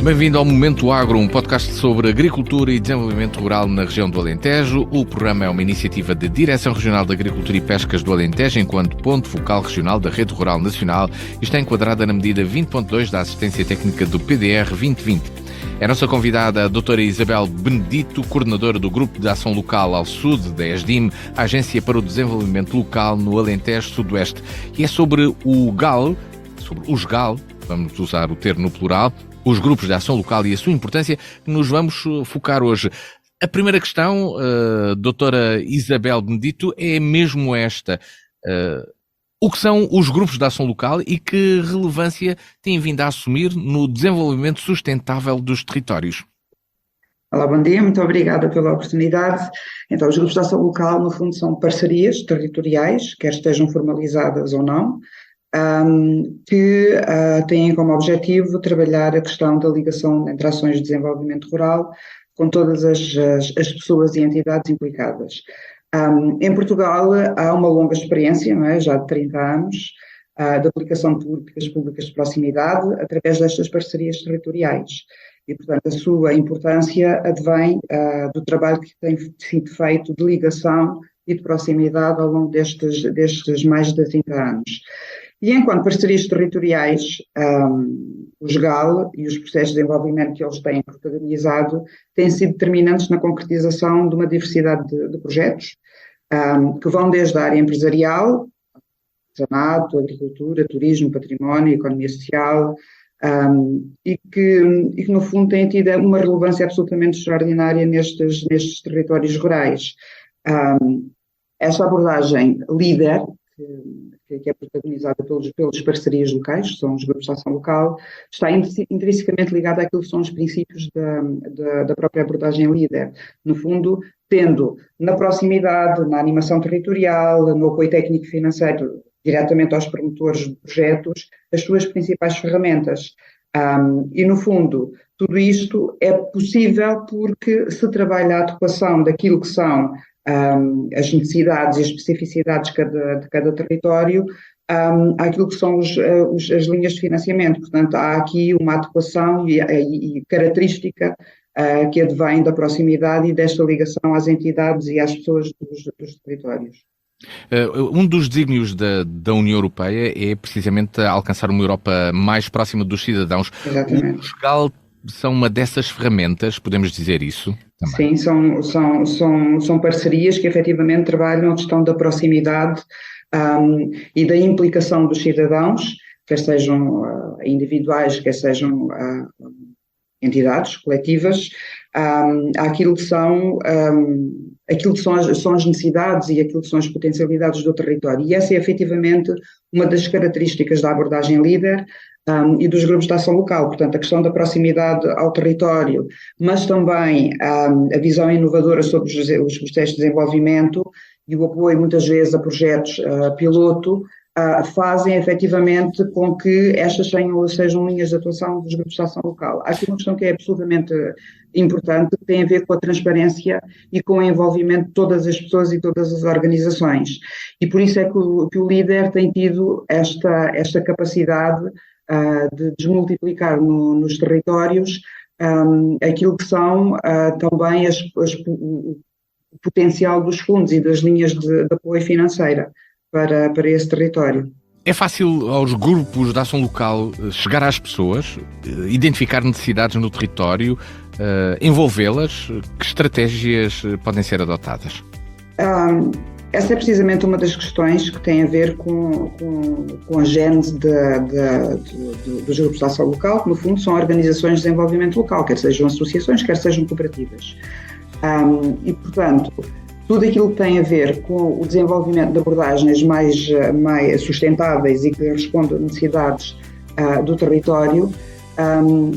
Bem-vindo ao Momento Agro, um podcast sobre agricultura e desenvolvimento rural na região do Alentejo. O programa é uma iniciativa da Direção Regional de Agricultura e Pescas do Alentejo, enquanto ponto focal regional da Rede Rural Nacional, e está enquadrada na medida 20.2 da Assistência Técnica do PDR 2020. É a nossa convidada a doutora Isabel Benedito, coordenadora do Grupo de Ação Local ao Sul da ESDIM, a Agência para o Desenvolvimento Local no Alentejo Sudoeste. E é sobre o GAL, sobre os GAL, vamos usar o termo no plural, os grupos de ação local e a sua importância, que nos vamos focar hoje. A primeira questão, doutora Isabel Benedito, é mesmo esta. O que são os grupos de ação local e que relevância têm vindo a assumir no desenvolvimento sustentável dos territórios? Olá, bom dia, muito obrigada pela oportunidade. Então, os grupos de ação local, no fundo, são parcerias territoriais, quer estejam formalizadas ou não, que têm como objetivo trabalhar a questão da ligação entre ações de desenvolvimento rural com todas as pessoas e entidades implicadas. Em Portugal há uma longa experiência, não é? Já de 30 anos, de aplicação de políticas públicas de proximidade através destas parcerias territoriais. E, portanto, a sua importância advém do trabalho que tem sido feito de ligação e de proximidade ao longo destes mais de 30 anos. E enquanto parcerias territoriais, os GAL e os processos de desenvolvimento que eles têm protagonizado têm sido determinantes na concretização de uma diversidade de projetos, que vão desde a área empresarial, artesanato, agricultura, turismo, património, economia social, e que no fundo têm tido uma relevância absolutamente extraordinária nestes territórios rurais. Esta abordagem líder, que é protagonizada pelas parcerias locais, que são os grupos de ação local, está intrinsecamente ligada àquilo que são os princípios da própria abordagem líder. No fundo, tendo na proximidade, na animação territorial, no apoio técnico e financeiro, diretamente aos promotores de projetos, as suas principais ferramentas. E, no fundo, tudo isto é possível porque se trabalha a adequação daquilo que são as necessidades e as especificidades de cada território àquilo que são as linhas de financiamento. Portanto, há aqui uma adequação e característica que advém da proximidade e desta ligação às entidades e às pessoas dos territórios. Um dos desígnios da União Europeia é precisamente alcançar uma Europa mais próxima dos cidadãos. Exatamente. Os GAL são uma dessas ferramentas, podemos dizer isso? Também. Sim, são parcerias que efetivamente trabalham a questão da proximidade e da implicação dos cidadãos, quer sejam individuais, quer sejam entidades coletivas, àquilo que são as necessidades e aquilo que são as potencialidades do território. E essa é efetivamente uma das características da abordagem líder e dos grupos de ação local. Portanto, a questão da proximidade ao território, mas também a visão inovadora sobre os processos de desenvolvimento e o apoio muitas vezes a projetos piloto, fazem efetivamente com que estas sejam linhas de atuação dos grupos de ação local. Há aqui uma questão que é absolutamente importante, que tem a ver com a transparência e com o envolvimento de todas as pessoas e todas as organizações. E por isso é que o líder tem tido esta capacidade de desmultiplicar nos territórios aquilo que são também o potencial dos fundos e das linhas de apoio financeira para esse território. É fácil aos grupos de ação local chegar às pessoas, identificar necessidades no território, envolvê-las? Que estratégias podem ser adotadas? Essa é precisamente uma das questões que tem a ver com a gênese dos grupos de ação local, que no fundo são organizações de desenvolvimento local, quer sejam associações, quer sejam cooperativas. E, portanto, tudo aquilo que tem a ver com o desenvolvimento de abordagens mais sustentáveis e que respondem a necessidades do território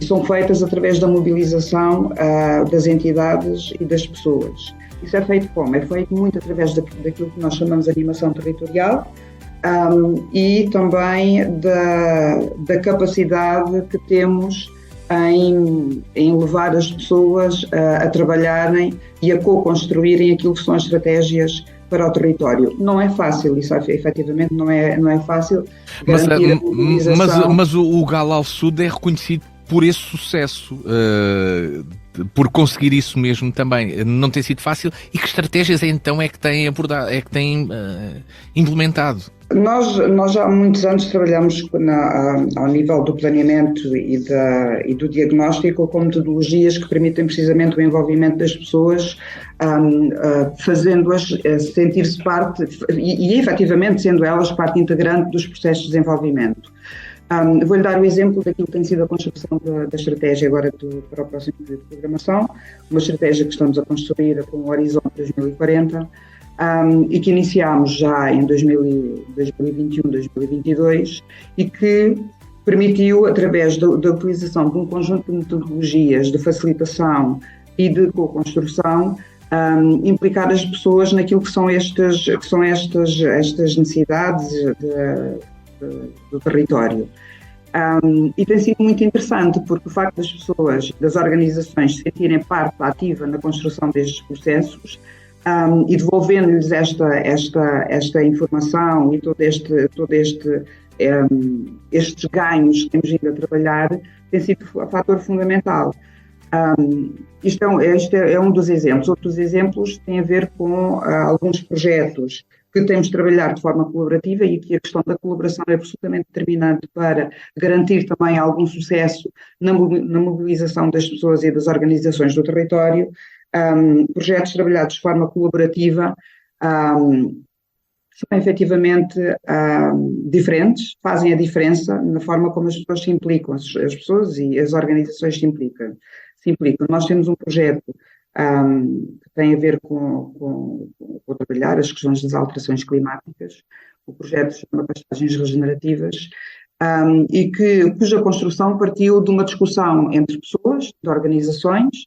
são feitas através da mobilização das entidades e das pessoas. Isso é feito como? É feito muito através daquilo que nós chamamos de animação territorial e também da capacidade que temos em levar as pessoas a trabalharem e a co-construírem aquilo que são as estratégias para o território. Não é fácil, isso efetivamente não é fácil garantir a mobilização. Mas o GAL ao Sul é reconhecido por esse sucesso, por conseguir isso mesmo também. Não tem sido fácil. E que estratégias então é que têm abordado, é que têm implementado? Nós já há muitos anos trabalhamos ao nível do planeamento e do diagnóstico com metodologias que permitem precisamente o envolvimento das pessoas, fazendo-as sentir-se parte e efetivamente sendo elas parte integrante dos processos de desenvolvimento. Vou-lhe dar o exemplo daquilo que tem sido a construção da estratégia agora para o próximo período de programação, uma estratégia que estamos a construir com o Horizonte 2040, e que iniciámos já em 2021, 2022 e que permitiu, através da utilização de um conjunto de metodologias de facilitação e de co-construção, implicar as pessoas naquilo que são estas necessidades do território. E tem sido muito interessante porque o facto das pessoas, das organizações se sentirem parte ativa na construção destes processos, e devolvendo-lhes esta informação e estes ganhos que temos vindo a trabalhar, tem sido um fator fundamental. Isto é um dos exemplos. Outros exemplos têm a ver com alguns projetos que temos de trabalhar de forma colaborativa e que a questão da colaboração é absolutamente determinante para garantir também algum sucesso na mobilização das pessoas e das organizações do território. Projetos trabalhados de forma colaborativa são efetivamente diferentes, fazem a diferença na forma como as pessoas se implicam, as pessoas e as organizações se implicam. Nós temos um projeto que tem a ver com trabalhar as questões das alterações climáticas. O projeto se chama Pastagens Regenerativas, e cuja construção partiu de uma discussão entre pessoas, de organizações,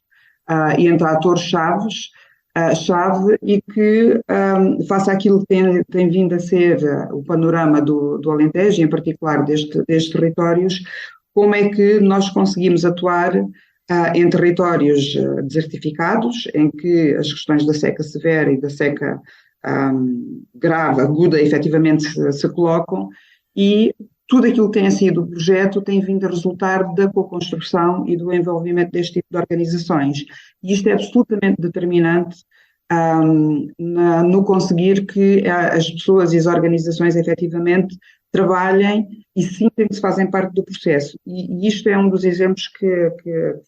e entre atores-chave e que faça aquilo que tem vindo a ser o panorama do Alentejo, em particular destes territórios, como é que nós conseguimos atuar em territórios desertificados, em que as questões da seca severa e da seca grave, aguda, efetivamente se colocam, e tudo aquilo que tem sido o projeto tem vindo a resultar da co-construção e do envolvimento deste tipo de organizações. E isto é absolutamente determinante no conseguir que as pessoas e as organizações efetivamente trabalhem e sintam que se fazem parte do processo. E isto é um dos exemplos que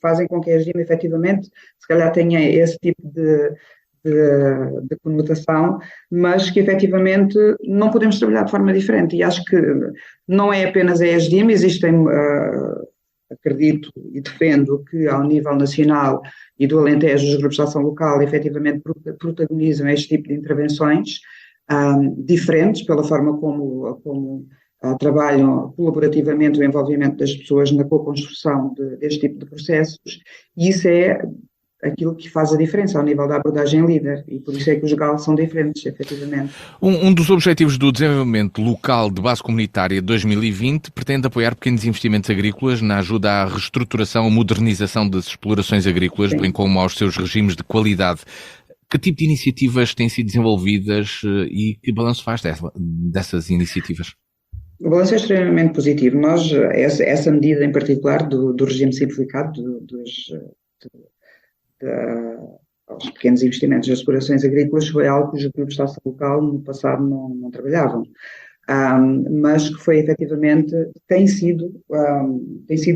fazem com que a ESDIM efetivamente, se calhar tenha esse tipo de conotação, mas que efetivamente não podemos trabalhar de forma diferente. E acho que não é apenas a ESDIM, existem, acredito e defendo que ao nível nacional e do Alentejo, os grupos de ação local efetivamente protagonizam este tipo de intervenções diferentes pela forma como trabalham colaborativamente o envolvimento das pessoas na co-construção deste tipo de processos, e isso é aquilo que faz a diferença ao nível da abordagem líder, e por isso é que os GAL são diferentes, efetivamente. Um dos objetivos do desenvolvimento local de base comunitária 2020 pretende apoiar pequenos investimentos agrícolas na ajuda à reestruturação ou modernização das explorações agrícolas, Sim. bem como aos seus regimes de qualidade. Que tipo de iniciativas têm sido desenvolvidas e que balanço faz dessas iniciativas? O balanço é extremamente positivo. Essa medida em particular do regime simplificado aos pequenos investimentos das explorações agrícolas foi algo que os grupos de ação local no passado não trabalhavam, mas que foi efetivamente, tem sido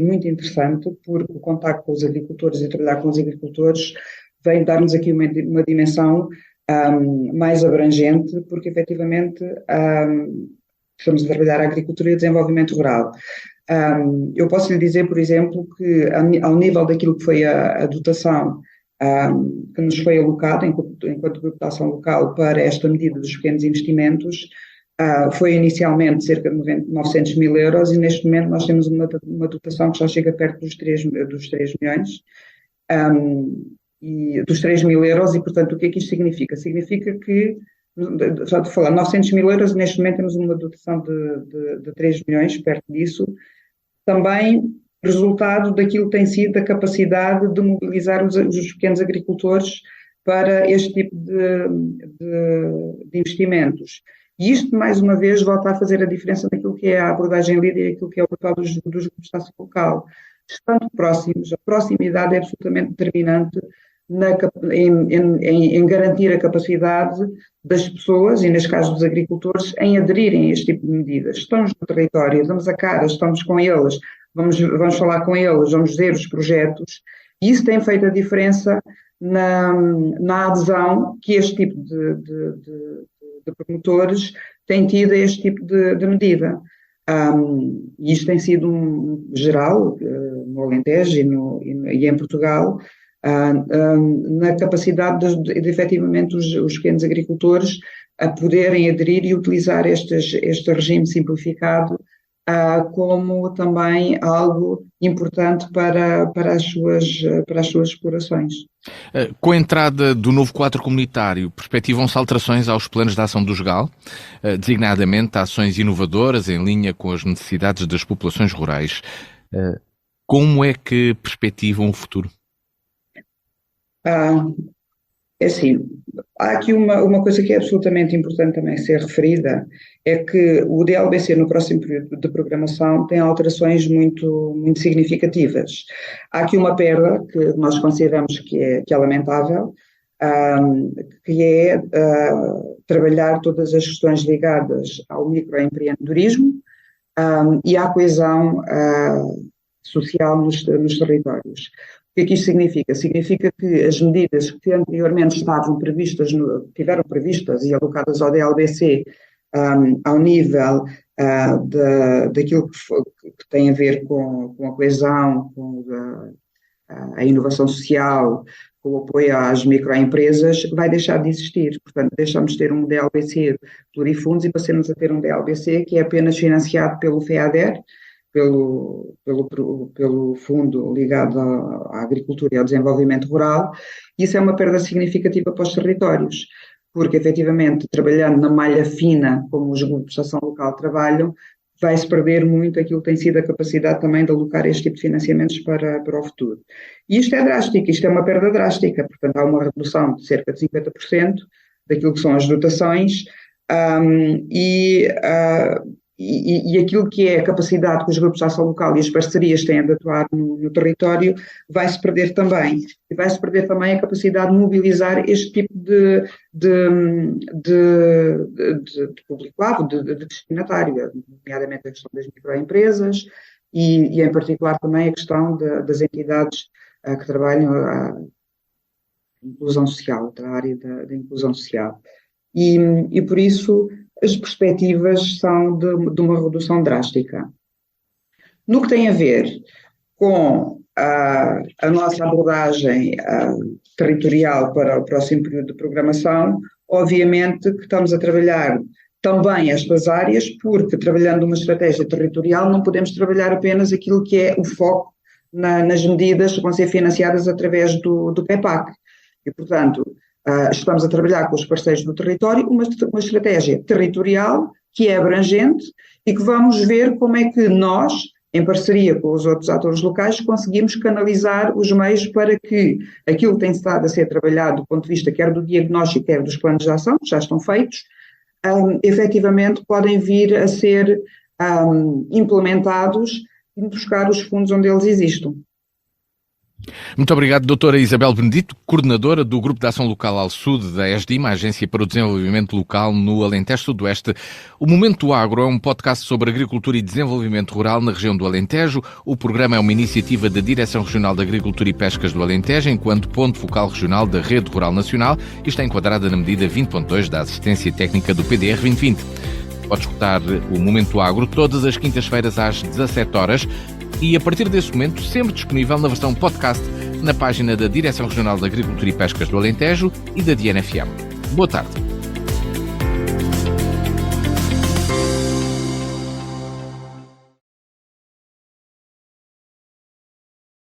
muito interessante, porque o contacto com os agricultores e trabalhar com os agricultores vem dar-nos aqui uma dimensão mais abrangente, porque efetivamente estamos a trabalhar a agricultura e o desenvolvimento rural. Eu posso lhe dizer, por exemplo, que ao nível daquilo que foi a dotação que nos foi alocada enquanto grupo de ação local para esta medida dos pequenos investimentos, foi inicialmente cerca de 900 mil euros, e neste momento nós temos uma dotação que já chega perto dos 3 milhões, e dos 3 mil euros, e portanto o que é que isto significa? Significa que, já de falar, 900 mil euros, neste momento temos uma dotação de 3 milhões, perto disso, também resultado daquilo que tem sido a capacidade de mobilizar os pequenos agricultores para este tipo de investimentos. E isto, mais uma vez, volta a fazer a diferença naquilo que é a abordagem líder e aquilo que é o papel dos grupos de ação local. estando próximos, a proximidade é absolutamente determinante em garantir a capacidade das pessoas, e neste caso dos agricultores, em aderirem a este tipo de medidas. Estamos no território, damos a cara, estamos com eles, vamos falar com eles, vamos ver os projetos, e isso tem feito a diferença na adesão que este tipo de promotores têm tido a este tipo de medida. E isto tem sido geral, no Alentejo e em Portugal, na capacidade de efetivamente os pequenos agricultores a poderem aderir e utilizar este regime simplificado como também algo importante para as suas explorações. Com a entrada do novo quadro comunitário, perspectivam-se alterações aos planos de ação do JGAL, designadamente ações inovadoras em linha com as necessidades das populações rurais. Como é que perspectivam o futuro? É assim, há aqui uma coisa que é absolutamente importante também ser referida, é que o DLBC no próximo período de programação tem alterações muito, muito significativas. Há aqui uma perda que nós consideramos que é lamentável, que é trabalhar todas as questões ligadas ao microempreendedorismo e à coesão social nos territórios. O que é que isto significa? Significa que as medidas que anteriormente tiveram previstas e alocadas ao DLBC ao nível daquilo que tem a ver com a coesão, com a inovação social, com o apoio às microempresas, vai deixar de existir. Portanto, deixamos de ter um DLBC plurifundos e passamos a ter um DLBC que é apenas financiado pelo FEADER, pelo fundo ligado à agricultura e ao desenvolvimento rural. Isso é uma perda significativa para os territórios, porque efetivamente trabalhando na malha fina, como os grupos de ação local trabalham, vai-se perder muito aquilo que tem sido a capacidade também de alocar este tipo de financiamentos para o futuro. E isto é drástico, isto é uma perda drástica, portanto há uma redução de cerca de 50% daquilo que são as dotações e aquilo que é a capacidade que os grupos de ação local e as parcerias têm de atuar no território vai-se perder também. E vai-se perder também a capacidade de mobilizar este tipo de público-alvo, de destinatário, nomeadamente a questão das microempresas e em particular também a questão das entidades que trabalham a inclusão social, da área da inclusão social. E por isso as perspectivas são de uma redução drástica. No que tem a ver com a nossa abordagem territorial para o próximo período de programação, obviamente que estamos a trabalhar também estas áreas, porque trabalhando uma estratégia territorial não podemos trabalhar apenas aquilo que é o foco nas medidas que vão ser financiadas através do PEPAC. E, portanto, estamos a trabalhar com os parceiros do território uma estratégia territorial que é abrangente e que vamos ver como é que nós, em parceria com os outros atores locais, conseguimos canalizar os meios para que aquilo que tem estado a ser trabalhado do ponto de vista quer do diagnóstico, quer dos planos de ação, que já estão feitos, efetivamente podem vir a ser implementados e buscar os fundos onde eles existam. Muito obrigado, doutora Isabel Benedito, coordenadora do Grupo de Ação Local Alsude da ESDIM, a Agência para o Desenvolvimento Local no Alentejo Sudoeste. O Momento Agro é um podcast sobre agricultura e desenvolvimento rural na região do Alentejo. O programa é uma iniciativa da Direção Regional de Agricultura e Pescas do Alentejo, enquanto ponto focal regional da Rede Rural Nacional, e está enquadrada na medida 20.2 da Assistência Técnica do PDR 2020. Pode escutar o Momento Agro todas as quintas-feiras às 17 horas. E a partir desse momento, sempre disponível na versão podcast na página da Direção Regional de Agricultura e Pescas do Alentejo e da DNFM. Boa tarde.